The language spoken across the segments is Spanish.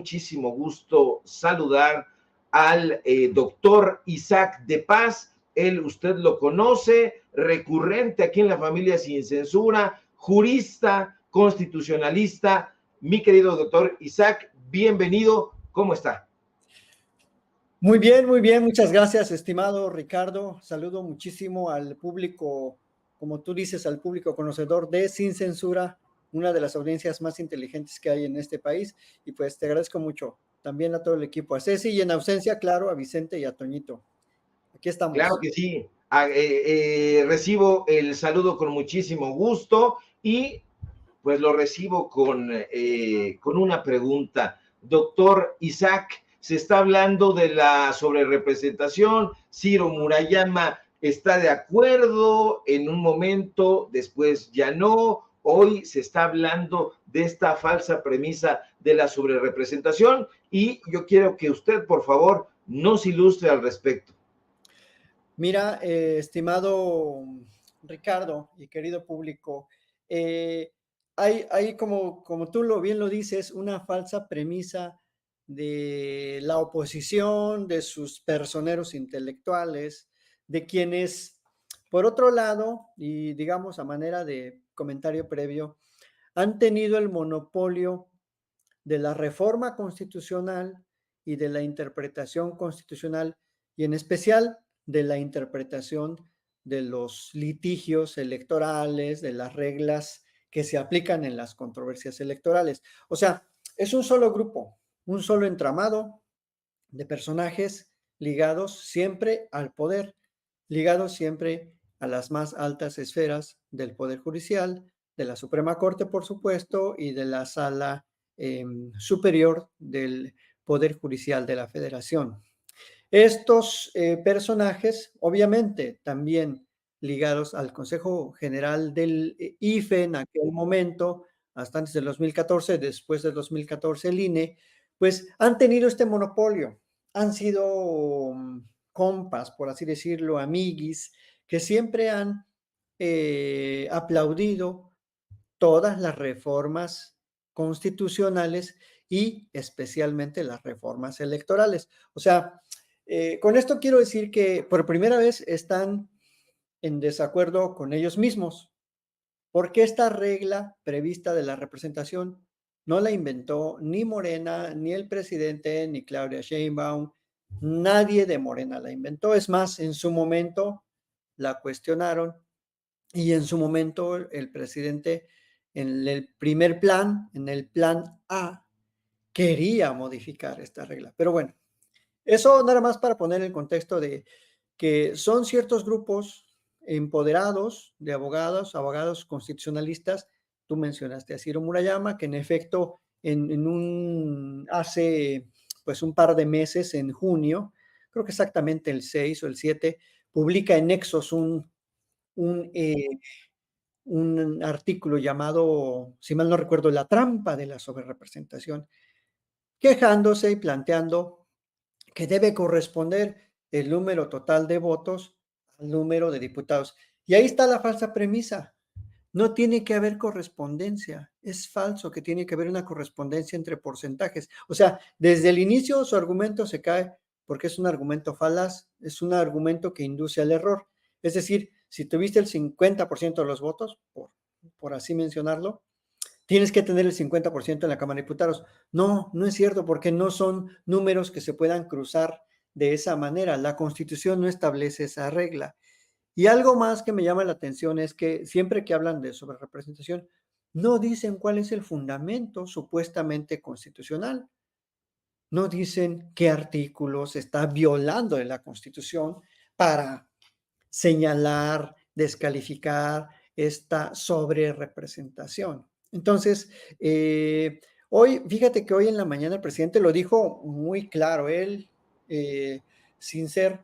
Muchísimo gusto saludar al doctor Isaac de Paz. Él, usted lo conoce, recurrente aquí en la familia Sin Censura, jurista, constitucionalista. Mi querido doctor Isaac, bienvenido. ¿Cómo está? Muy bien, muchas gracias, estimado Ricardo. Saludo muchísimo al público, como tú dices, al público conocedor de Sin Censura, una de las audiencias más inteligentes que hay en este país. Y pues te agradezco mucho también a todo el equipo, a Ceci y en ausencia, claro, a Vicente y a Toñito. Aquí Claro estamos. que sí. Recibo el saludo con muchísimo gusto y pues lo recibo con una pregunta. Doctor Isaac, se está hablando de la sobrerepresentación. Ciro Murayama está de acuerdo en un momento, después ya no. Hoy se está hablando de esta falsa premisa de la sobrerepresentación y yo quiero que usted, por favor, nos ilustre al respecto. Mira, estimado Ricardo y querido público, hay como tú bien lo dices, una falsa premisa de la oposición, de sus personeros intelectuales, de quienes, por otro lado, y digamos a manera de comentario previo, han tenido el monopolio de la reforma constitucional y de la interpretación constitucional, y en especial de la interpretación de los litigios electorales, de las reglas que se aplican en las controversias electorales. O sea, es un solo grupo, un solo entramado de personajes ligados siempre al poder, ligados siempre a las más altas esferas del Poder Judicial, de la Suprema Corte, por supuesto, y de la Sala Superior del Poder Judicial de la Federación. Estos personajes, obviamente, también ligados al Consejo General del IFE en aquel momento, hasta antes del 2014, después del 2014 el INE, pues han tenido este monopolio, han sido compas, por así decirlo, amiguis, que siempre han aplaudido todas las reformas constitucionales y especialmente las reformas electorales. O sea, con esto quiero decir que por primera vez están en desacuerdo con ellos mismos, porque esta regla prevista de la representación no la inventó ni Morena, ni el presidente, ni Claudia Sheinbaum, nadie de Morena la inventó. Es más, en su momento la cuestionaron y en su momento el presidente en el primer plan, en el plan A, quería modificar esta regla. Pero bueno, eso nada más para poner el contexto de que son ciertos grupos empoderados de abogados constitucionalistas. Tú mencionaste a Ciro Murayama, que en efecto hace pues un par de meses, en junio, creo que exactamente el 6 o el 7, publica en Nexos un, eh, un artículo llamado, si mal no recuerdo, La trampa de la sobrerepresentación, quejándose y planteando que debe corresponder el número total de votos al número de diputados. Y ahí está la falsa premisa. No tiene que haber correspondencia. Es falso que tiene que haber una correspondencia entre porcentajes. O sea, desde el inicio su argumento se cae porque es un argumento falaz, es un argumento que induce al error. Es decir, si tuviste el 50% de los votos, por así mencionarlo, tienes que tener el 50% en la Cámara de Diputados. No, no es cierto, porque no son números que se puedan cruzar de esa manera. La Constitución no establece esa regla. Y algo más que me llama la atención es que siempre que hablan de sobrerepresentación, no dicen cuál es el fundamento supuestamente constitucional. No dicen qué artículo se está violando de la Constitución para señalar, descalificar esta sobrerepresentación. Entonces, fíjate que hoy en la mañana el presidente lo dijo muy claro. Él, sin ser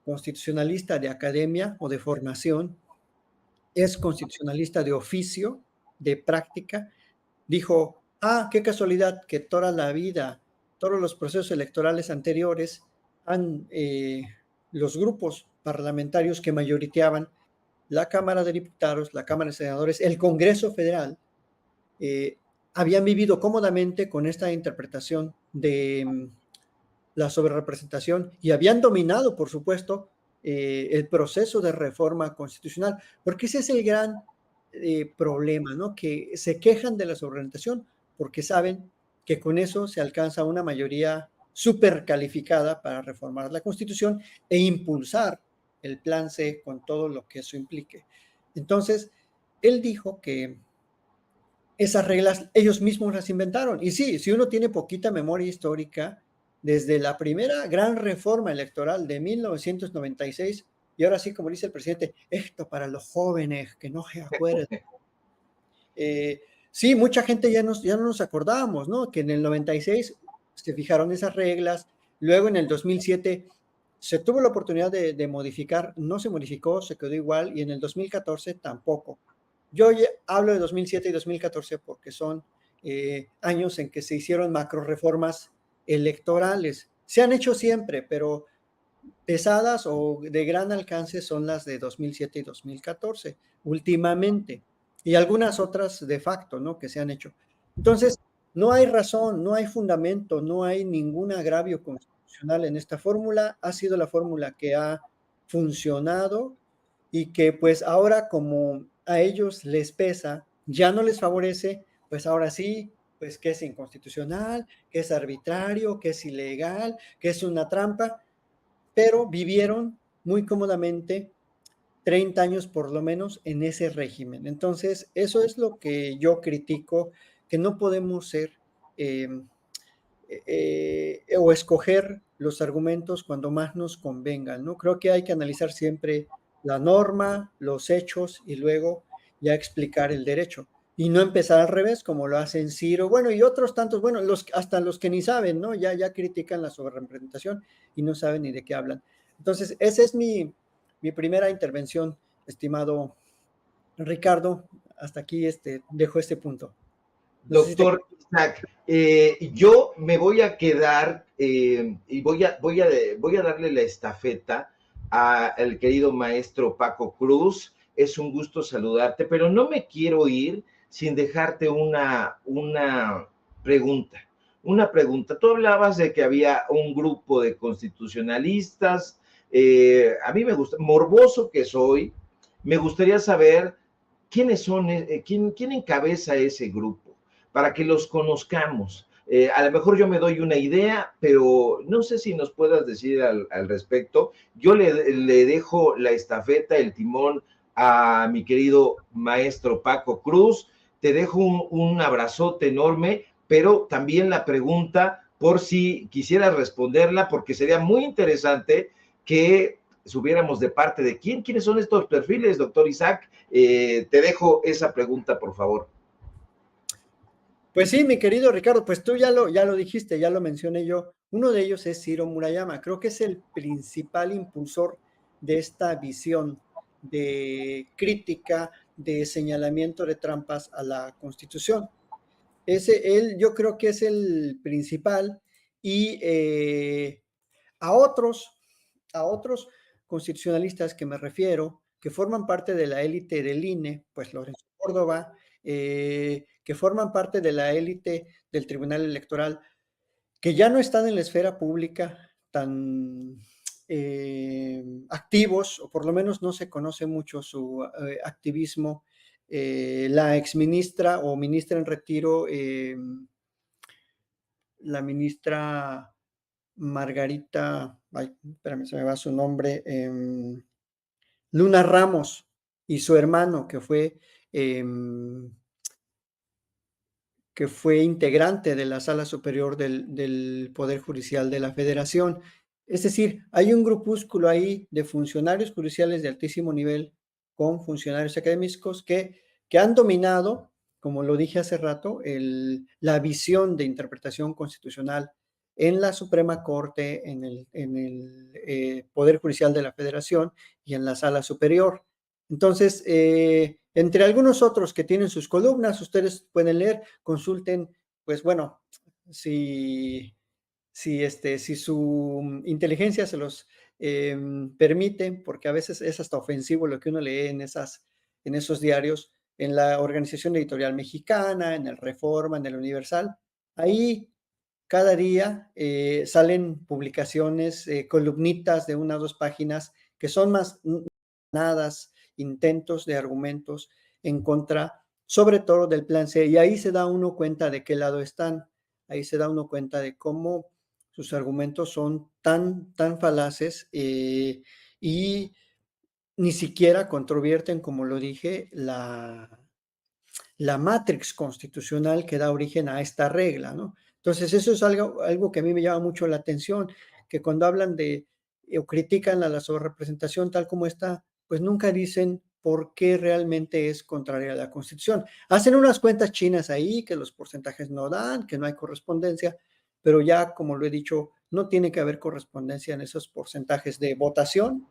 constitucionalista de academia o de formación, es constitucionalista de oficio, de práctica. Dijo, qué casualidad que toda la vida, todos los procesos electorales anteriores, los grupos parlamentarios que mayoriteaban la Cámara de Diputados, la Cámara de Senadores, el Congreso Federal, habían vivido cómodamente con esta interpretación de la sobrerepresentación y habían dominado, por supuesto, el proceso de reforma constitucional, porque ese es el gran problema, ¿no? Que se quejan de la sobrerepresentación porque saben que con eso se alcanza una mayoría súper calificada para reformar la Constitución e impulsar el plan C con todo lo que eso implique. Entonces, él dijo que esas reglas ellos mismos las inventaron. Y sí, si uno tiene poquita memoria histórica, desde la primera gran reforma electoral de 1996, y ahora sí, como dice el presidente, esto para los jóvenes que no se acuerdan. Sí, mucha gente ya no nos acordamos, ¿no? Que en el 96 se fijaron esas reglas, luego en el 2007 se tuvo la oportunidad de modificar, no se modificó, se quedó igual, y en el 2014 tampoco. Yo hablo de 2007 y 2014 porque son años en que se hicieron macro reformas electorales. Se han hecho siempre, pero pesadas o de gran alcance son las de 2007 y 2014, últimamente, y algunas otras de facto, ¿no? Que se han hecho. Entonces, no hay razón, no hay fundamento, no hay ningún agravio constitucional en esta fórmula. Ha sido la fórmula que ha funcionado y que pues ahora como a ellos les pesa, ya no les favorece, pues ahora sí, pues que es inconstitucional, que es arbitrario, que es ilegal, que es una trampa, pero vivieron muy cómodamente 30 años por lo menos en ese régimen. Entonces, eso es lo que yo critico, que no podemos ser eh, o escoger los argumentos cuando más nos convengan, ¿no? Creo que hay que analizar siempre la norma, los hechos y luego ya explicar el derecho. Y no empezar al revés, como lo hacen Ciro, bueno, y otros tantos, bueno, hasta los que ni saben, ¿no? Ya critican la sobrerepresentación y no saben ni de qué hablan. Entonces, esa es mi primera intervención, estimado Ricardo. Hasta aquí dejo este punto. No sé si te... Doctor Isaac, yo me voy a quedar y voy a darle la estafeta al querido maestro Paco Cruz. Es un gusto saludarte, pero no me quiero ir sin dejarte una pregunta. Una pregunta. Tú hablabas de que había un grupo de constitucionalistas. A mí me gusta, morboso que soy, me gustaría saber quiénes son, quién encabeza ese grupo para que los conozcamos. A lo mejor yo me doy una idea, pero no sé si nos puedas decir al respecto. Yo le dejo la estafeta, el timón a mi querido maestro Paco Cruz. Te dejo un abrazote enorme, pero también la pregunta por si quisieras responderla, porque sería muy interesante que supiéramos de parte de quiénes son estos perfiles, doctor Isaac. Te dejo esa pregunta, por favor. Pues sí, mi querido Ricardo, pues tú ya lo dijiste, ya lo mencioné yo. Uno de ellos es Ciro Murayama. Creo que es el principal impulsor de esta visión de crítica, de señalamiento de trampas a la Constitución. Él yo creo que es el principal y a otros, a otros constitucionalistas que me refiero, que forman parte de la élite del INE, pues Lorenzo Córdoba, que forman parte de la élite del Tribunal Electoral, que ya no están en la esfera pública tan activos, o por lo menos no se conoce mucho su activismo. La exministra o ministra en retiro, la ministra Margarita, ay, espérame, se me va su nombre, Luna Ramos y su hermano, que fue integrante de la Sala Superior del Poder Judicial de la Federación. Es decir, hay un grupúsculo ahí de funcionarios judiciales de altísimo nivel con funcionarios académicos que han dominado, como lo dije hace rato, la visión de interpretación constitucional en la Suprema Corte, en el Poder Judicial de la Federación y en la Sala Superior. Entonces, entre algunos otros que tienen sus columnas, ustedes pueden leer, consulten, pues bueno, si su inteligencia se los permite, porque a veces es hasta ofensivo lo que uno lee en esos diarios, en la Organización Editorial Mexicana, en el Reforma, en el Universal. Ahí cada día salen publicaciones, columnitas de 1 o 2 páginas que son más nada, intentos de argumentos en contra, sobre todo del plan C. Y ahí se da uno cuenta de qué lado están. Ahí se da uno cuenta de cómo sus argumentos son tan falaces y ni siquiera controvierten, como lo dije, la matrix constitucional que da origen a esta regla, ¿no? Entonces, eso es algo que a mí me llama mucho la atención, que cuando hablan de o critican a la sobrerepresentación tal como está, pues nunca dicen por qué realmente es contraria a la Constitución. Hacen unas cuentas chinas ahí, que los porcentajes no dan, que no hay correspondencia, pero ya, como lo he dicho, no tiene que haber correspondencia en esos porcentajes de votación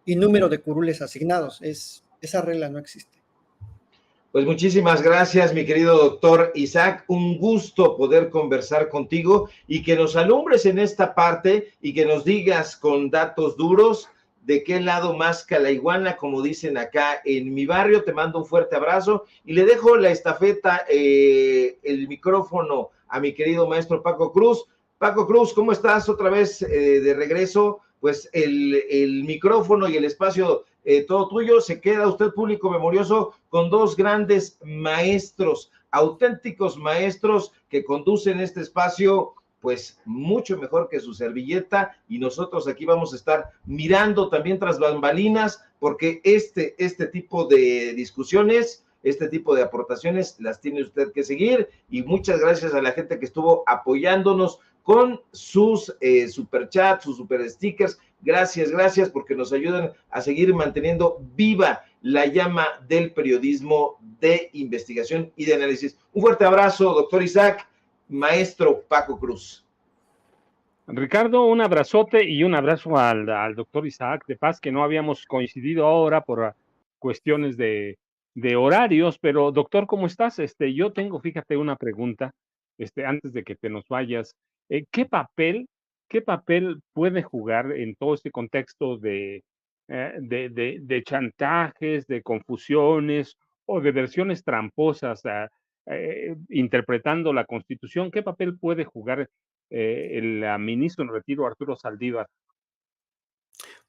y número de curules asignados. Esa regla no existe. Pues muchísimas gracias, mi querido doctor Isaac. Un gusto poder conversar contigo y que nos alumbres en esta parte y que nos digas con datos duros de qué lado masca la iguana, como dicen acá en mi barrio. Te mando un fuerte abrazo y le dejo la estafeta, el micrófono a mi querido maestro Paco Cruz. Paco Cruz, ¿cómo estás? Otra vez de regreso. Pues el micrófono y el espacio todo tuyo. Se queda usted, público memorioso, con 2 grandes maestros, auténticos maestros que conducen este espacio pues mucho mejor que su servilleta, y nosotros aquí vamos a estar mirando también tras bambalinas, porque este tipo de discusiones, este tipo de aportaciones las tiene usted que seguir. Y muchas gracias a la gente que estuvo apoyándonos con sus superchats, sus super stickers. Gracias, porque nos ayudan a seguir manteniendo viva la llama del periodismo de investigación y de análisis. Un fuerte abrazo, doctor Isaac, maestro Paco Cruz. Ricardo, un abrazote y un abrazo al doctor Isaac de Paz, que no habíamos coincidido ahora por cuestiones de horarios, pero doctor, ¿cómo estás? Yo tengo, fíjate, una pregunta, antes de que te nos vayas. ¿Qué papel puede jugar en todo este contexto de chantajes, de confusiones o de versiones tramposas interpretando la Constitución? ¿Qué papel puede jugar el ministro en retiro Arturo Saldívar?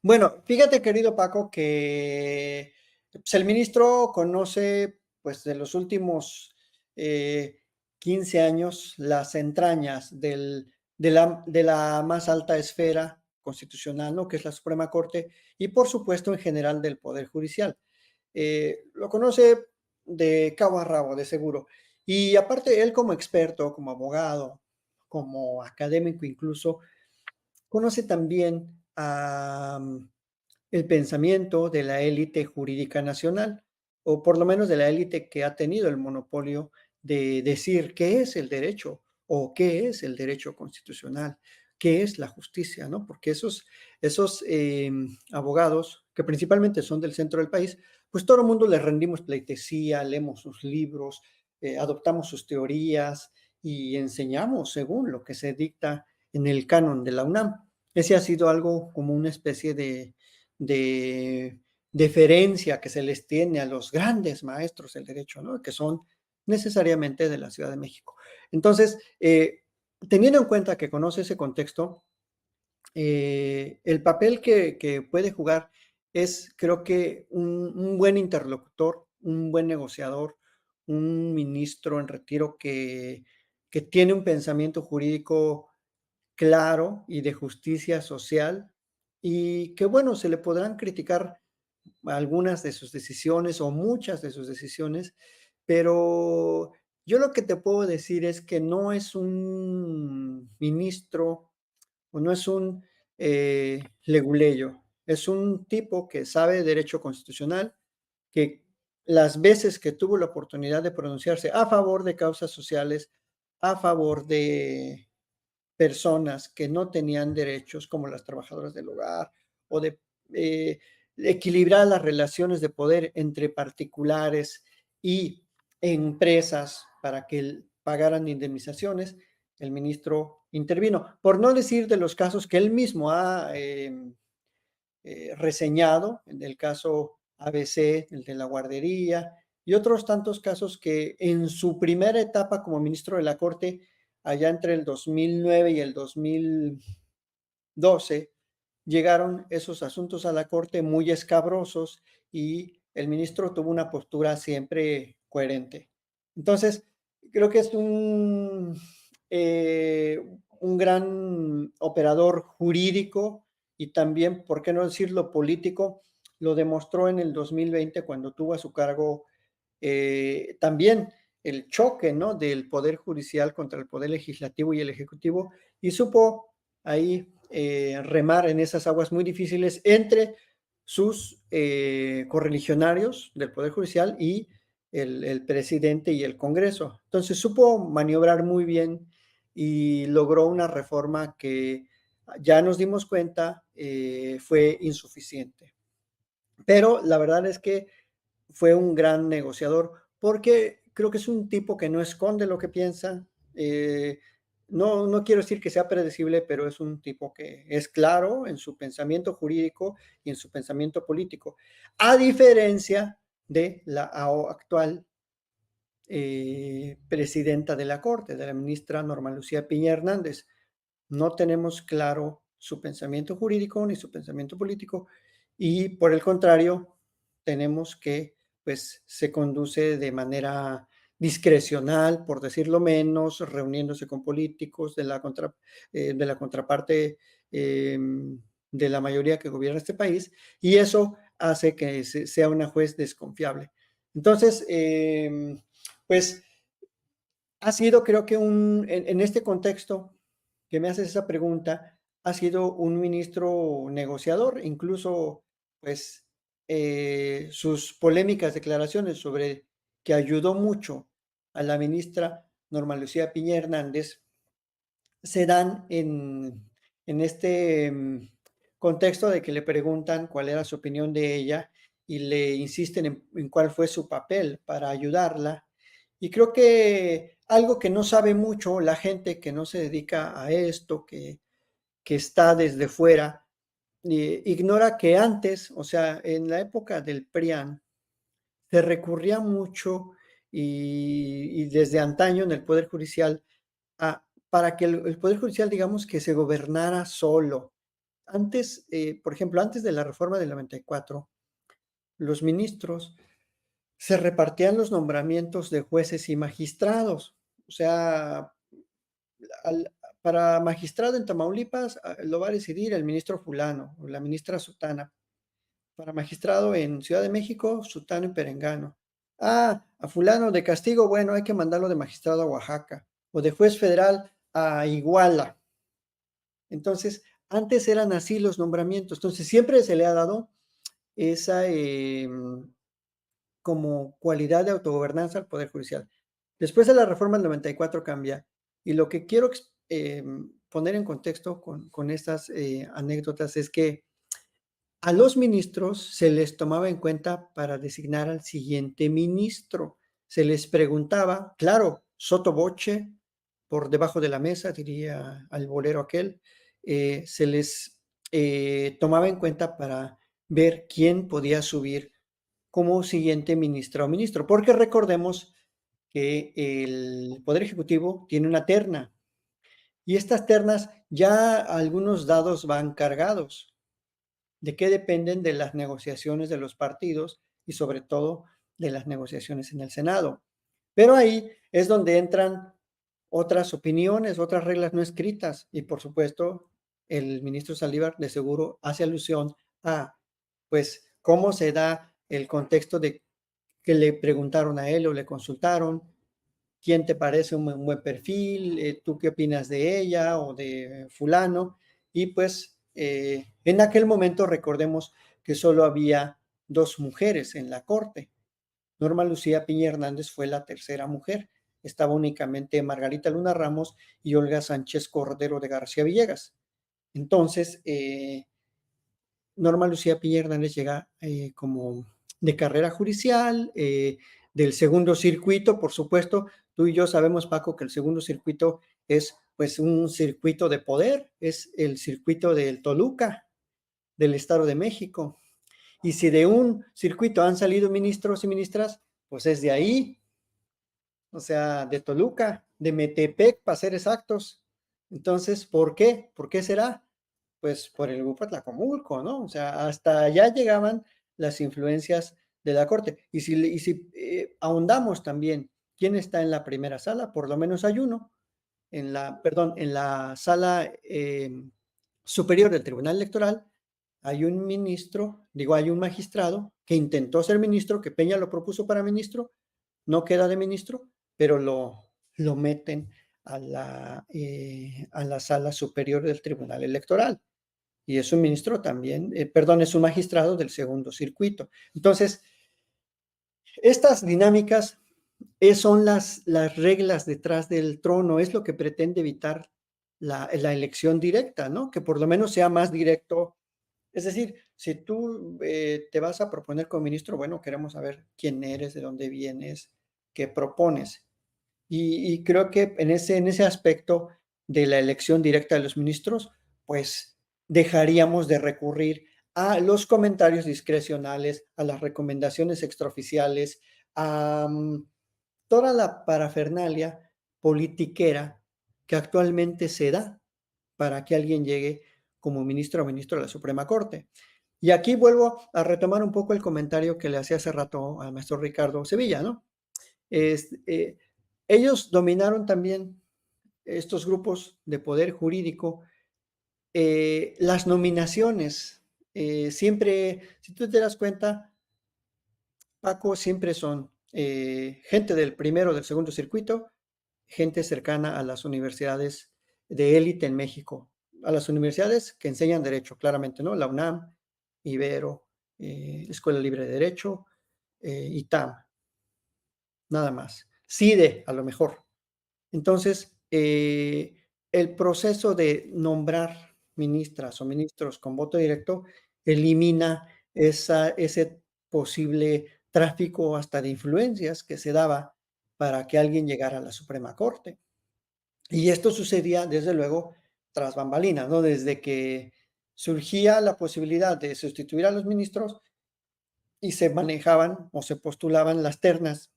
Bueno, fíjate, querido Paco, que pues, el ministro conoce, pues, de los últimos 15 años las entrañas de la más alta esfera constitucional, ¿no? Que es la Suprema Corte, y por supuesto en general del Poder Judicial. Lo conoce de cabo a rabo, de seguro. Y aparte, él como experto, como abogado, como académico incluso, conoce también el pensamiento de la élite jurídica nacional, o por lo menos de la élite que ha tenido el monopolio de decir qué es el derecho o qué es el derecho constitucional, qué es la justicia, ¿no? Porque esos abogados, que principalmente son del centro del país, pues todo el mundo les rendimos pleitesía, leemos sus libros, adoptamos sus teorías y enseñamos según lo que se dicta en el canon de la UNAM. Ese ha sido algo como una especie de deferencia que se les tiene a los grandes maestros del derecho, ¿no? Que son necesariamente de la Ciudad de México. Entonces, teniendo en cuenta que conoce ese contexto, el papel que puede jugar es, creo que, un buen interlocutor, un buen negociador, un ministro en retiro que tiene un pensamiento jurídico claro y de justicia social, y que, bueno, se le podrán criticar algunas de sus decisiones o muchas de sus decisiones, pero yo lo que te puedo decir es que no es un ministro o no es un leguleyo, es un tipo que sabe derecho constitucional, que las veces que tuvo la oportunidad de pronunciarse a favor de causas sociales, a favor de personas que no tenían derechos, como las trabajadoras del hogar, o de equilibrar las relaciones de poder entre particulares y empresas para que pagaran indemnizaciones, el ministro intervino. Por no decir de los casos que él mismo ha reseñado, en el caso ABC, el de la guardería, y otros tantos casos que en su primera etapa como ministro de la Corte, allá entre el 2009 y el 2012, llegaron esos asuntos a la Corte muy escabrosos y el ministro tuvo una postura siempre coherente. Entonces, creo que es un gran operador jurídico y también, ¿por qué no decirlo, político? Lo demostró en el 2020 cuando tuvo a su cargo también el choque, ¿no?, del Poder Judicial contra el Poder Legislativo y el Ejecutivo, y supo ahí remar en esas aguas muy difíciles entre sus correligionarios del Poder Judicial y el presidente y el Congreso. Entonces supo maniobrar muy bien y logró una reforma que ya nos dimos cuenta fue insuficiente. Pero la verdad es que fue un gran negociador porque creo que es un tipo que no esconde lo que piensa. No quiero decir que sea predecible, pero es un tipo que es claro en su pensamiento jurídico y en su pensamiento político, a diferencia de la actual presidenta de la Corte, de la ministra Norma Lucía Piña Hernández. No tenemos claro su pensamiento jurídico ni su pensamiento político y por el contrario, tenemos que pues se conduce de manera discrecional, por decirlo menos, reuniéndose con políticos de la contraparte de la mayoría que gobierna este país, y eso hace que sea una juez desconfiable. Entonces, pues ha sido, creo que en este contexto que me haces esa pregunta, ha sido un ministro negociador, incluso pues sus polémicas declaraciones sobre que ayudó mucho a la ministra Norma Lucía Piña Hernández se dan en este contexto de que le preguntan cuál era su opinión de ella y le insisten en cuál fue su papel para ayudarla. Y creo que algo que no sabe mucho la gente que no se dedica a esto, que está desde fuera, ignora que antes, o sea, en la época del PRIAN, se recurría mucho y desde antaño en el Poder Judicial para que el Poder Judicial, digamos, que se gobernara solo. Antes, por ejemplo, antes de la reforma del 94, los ministros se repartían los nombramientos de jueces y magistrados. O sea, para magistrado en Tamaulipas lo va a decidir el ministro fulano o la ministra sutana. Para magistrado en Ciudad de México, sutano y perengano. A fulano de castigo, bueno, hay que mandarlo de magistrado a Oaxaca o de juez federal a Iguala. Entonces, antes eran así los nombramientos. Entonces, siempre se le ha dado esa como cualidad de autogobernanza al Poder Judicial. Después de la reforma del 94 cambia, y lo que quiero poner en contexto con estas anécdotas es que a los ministros se les tomaba en cuenta para designar al siguiente ministro. Se les preguntaba, claro, sotto voce, por debajo de la mesa, diría al bolero aquel, se les tomaba en cuenta para ver quién podía subir como siguiente ministra o ministro, porque recordemos que el Poder Ejecutivo tiene una terna y estas ternas ya algunos dados van cargados. ¿De qué dependen? De las negociaciones de los partidos y sobre todo de las negociaciones en el Senado. Pero ahí es donde entran otras opiniones, otras reglas no escritas y por supuesto el ministro Saldívar de seguro hace alusión a pues cómo se da el contexto de que le preguntaron a él o le consultaron, quién te parece un buen perfil, tú qué opinas de ella o de fulano, y pues en aquel momento recordemos que solo había dos mujeres en la corte. Norma Lucía Piña Hernández fue la tercera mujer. Estaba únicamente Margarita Luna Ramos y Olga Sánchez Cordero de García Villegas. Entonces, Norma Lucía Piña Hernández llega como de carrera judicial, del segundo circuito, por supuesto. Tú y yo sabemos, Paco, que el segundo circuito es pues un circuito de poder, es el circuito del Toluca, del Estado de México. Y si de un circuito han salido ministros y ministras, pues es de ahí, o sea, de Toluca, de Metepec, para ser exactos. Entonces, ¿por qué? ¿Por qué será? Pues por el grupo Atlacomulco, ¿no? O sea, hasta allá llegaban las influencias de la corte. Y si ahondamos también, ¿quién está en la primera sala? Por lo menos hay uno, en la sala superior del Tribunal Electoral, hay un ministro, digo, hay un magistrado que intentó ser ministro, que Peña lo propuso para ministro, no queda de ministro, pero lo meten a la sala superior del Tribunal Electoral. Y es un ministro también, perdón, es un magistrado del segundo circuito. Entonces, estas dinámicas son las reglas detrás del trono, es lo que pretende evitar la elección directa, ¿no? Que por lo menos sea más directo. Es decir, si tú te vas a proponer como ministro, bueno, queremos saber quién eres, de dónde vienes, qué propones. Y creo que en ese aspecto de la elección directa de los ministros, pues dejaríamos de recurrir a los comentarios discrecionales, a las recomendaciones extraoficiales, a toda la parafernalia politiquera que actualmente se da para que alguien llegue como ministro o ministro de la Suprema Corte. Y aquí vuelvo a retomar un poco el comentario que le hacía hace rato al maestro Ricardo Sevilla, ¿no? Ellos dominaron también, estos grupos de poder jurídico, las nominaciones. Siempre, si tú te das cuenta, Paco, siempre son gente del primero o del segundo circuito, gente cercana a las universidades de élite en México, a las universidades que enseñan derecho, claramente, ¿no? La UNAM, Ibero, Escuela Libre de Derecho, ITAM, nada más. CIDE, a lo mejor. Entonces, el proceso de nombrar ministras o ministros con voto directo elimina ese posible tráfico hasta de influencias que se daba para que alguien llegara a la Suprema Corte. Y esto sucedía, desde luego, tras bambalinas, ¿no? Desde que surgía la posibilidad de sustituir a los ministros y se manejaban o se postulaban las ternas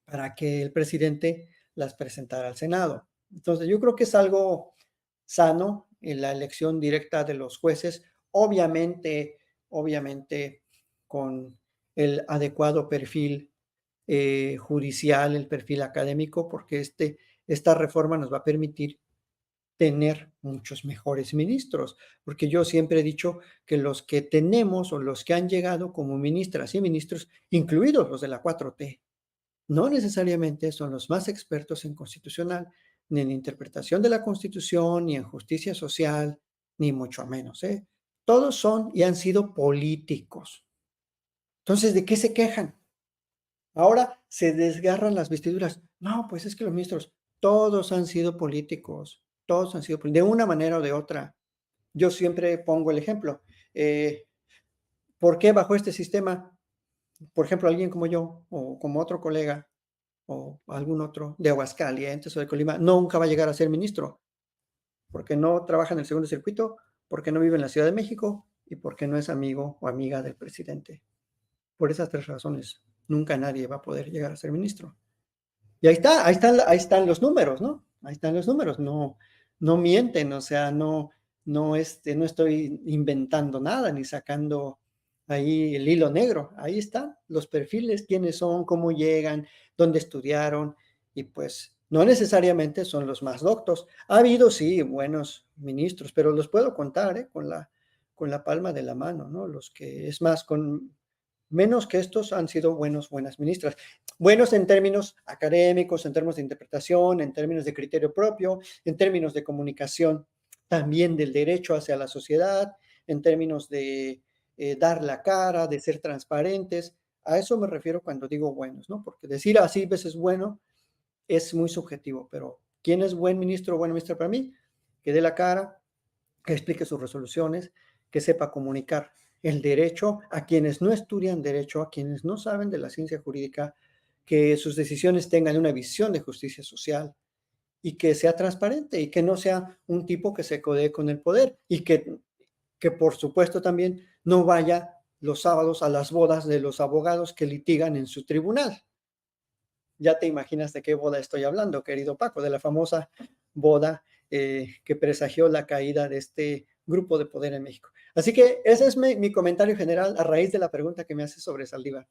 para que el presidente las presentara al Senado. Entonces, yo creo que es algo sano en la elección directa de los jueces, obviamente con el adecuado perfil judicial, el perfil académico, porque esta reforma nos va a permitir tener muchos mejores ministros, porque yo siempre he dicho que los que tenemos o los que han llegado como ministras y ministros, incluidos los de la 4T, no necesariamente son los más expertos en constitucional, ni en interpretación de la Constitución, ni en justicia social, ni mucho menos, ¿eh? Todos son y han sido políticos. Entonces, ¿de qué se quejan? Ahora se desgarran las vestiduras. No, pues es que los ministros, todos han sido políticos, todos han sido de una manera o de otra. Yo siempre pongo el ejemplo. ¿Por qué bajo este sistema, por ejemplo, alguien como yo o como otro colega o algún otro de Aguascalientes o de Colima, nunca va a llegar a ser ministro, porque no trabaja en el segundo circuito, porque no vive en la Ciudad de México y porque no es amigo o amiga del presidente? Por esas tres razones, nunca nadie va a poder llegar a ser ministro. Y ahí están los números, ¿no? Ahí están los números, no mienten, o sea, no estoy inventando nada ni sacando ahí el hilo negro. Ahí están los perfiles, quiénes son, cómo llegan, dónde estudiaron, y pues no necesariamente son los más doctos. Ha habido, sí, buenos ministros, pero los puedo contar, con la palma de la mano, ¿no? Los que, es más, con menos que estos han sido buenas ministras. Buenos en términos académicos, en términos de interpretación, en términos de criterio propio, en términos de comunicación también del derecho hacia la sociedad, en términos de dar la cara, de ser transparentes. A eso me refiero cuando digo buenos, ¿no? Porque decir así veces bueno es muy subjetivo, pero ¿quién es buen ministro o buena ministra para mí? Que dé la cara, que explique sus resoluciones, que sepa comunicar el derecho a quienes no estudian derecho, a quienes no saben de la ciencia jurídica, que sus decisiones tengan una visión de justicia social y que sea transparente y que no sea un tipo que se codee con el poder y que por supuesto también no vaya los sábados a las bodas de los abogados que litigan en su tribunal. Ya te imaginas de qué boda estoy hablando, querido Paco, de la famosa boda que presagió la caída de este grupo de poder en México. Así que ese es mi comentario general a raíz de la pregunta que me haces sobre Saldívar.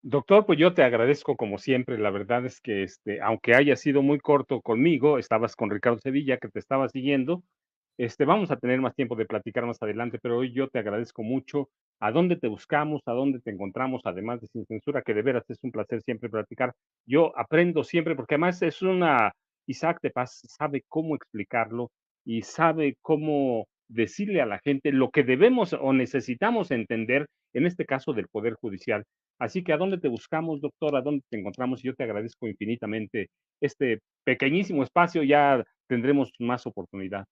Doctor, pues yo te agradezco como siempre. La verdad es que, aunque haya sido muy corto conmigo, estabas con Ricardo Sevilla, que te estaba siguiendo. Vamos a tener más tiempo de platicar más adelante, pero hoy yo te agradezco mucho. ¿A dónde te buscamos? ¿A dónde te encontramos? Además de Sin Censura, que de veras es un placer siempre platicar. Yo aprendo siempre, porque además Isaac de Paz sabe cómo explicarlo y sabe cómo decirle a la gente lo que debemos o necesitamos entender, en este caso del Poder Judicial. Así que, ¿a dónde te buscamos, doctor? ¿A dónde te encontramos? Y yo te agradezco infinitamente este pequeñísimo espacio. Ya tendremos más oportunidad.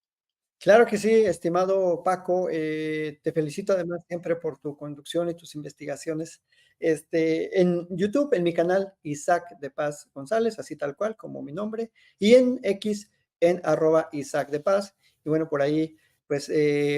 Claro que sí, estimado Paco. Te felicito además siempre por tu conducción y tus investigaciones. En YouTube, en mi canal Isaac de Paz González, así tal cual como mi nombre, y en X en @Isaac de Paz. Y bueno, por ahí, pues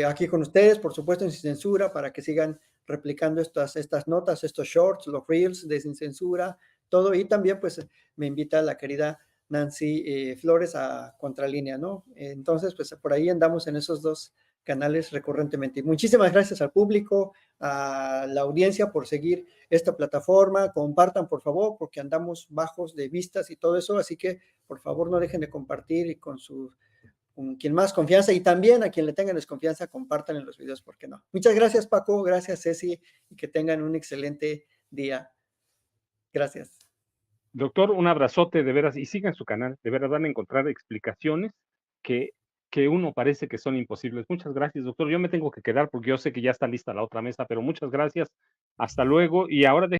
aquí con ustedes, por supuesto, en Sin Censura, para que sigan replicando estas notas, estos shorts, los reels de Sin Censura, todo. Y también, pues, me invita la querida Nancy Flores a Contralínea, ¿no? Entonces, pues por ahí andamos en esos dos canales recurrentemente. Muchísimas gracias al público, a la audiencia por seguir esta plataforma. Compartan, por favor, porque andamos bajos de vistas y todo eso, así que por favor no dejen de compartir y con quien más confianza y también a quien le tengan desconfianza, compartan en los videos, ¿por qué no? Muchas gracias, Paco, gracias, Ceci, y que tengan un excelente día. Gracias. Doctor, un abrazote de veras y sigan su canal. De veras van a encontrar explicaciones que, que uno parece que son imposibles. Muchas gracias, doctor. Yo me tengo que quedar porque yo sé que ya está lista la otra mesa, pero muchas gracias. Hasta luego. Y ahora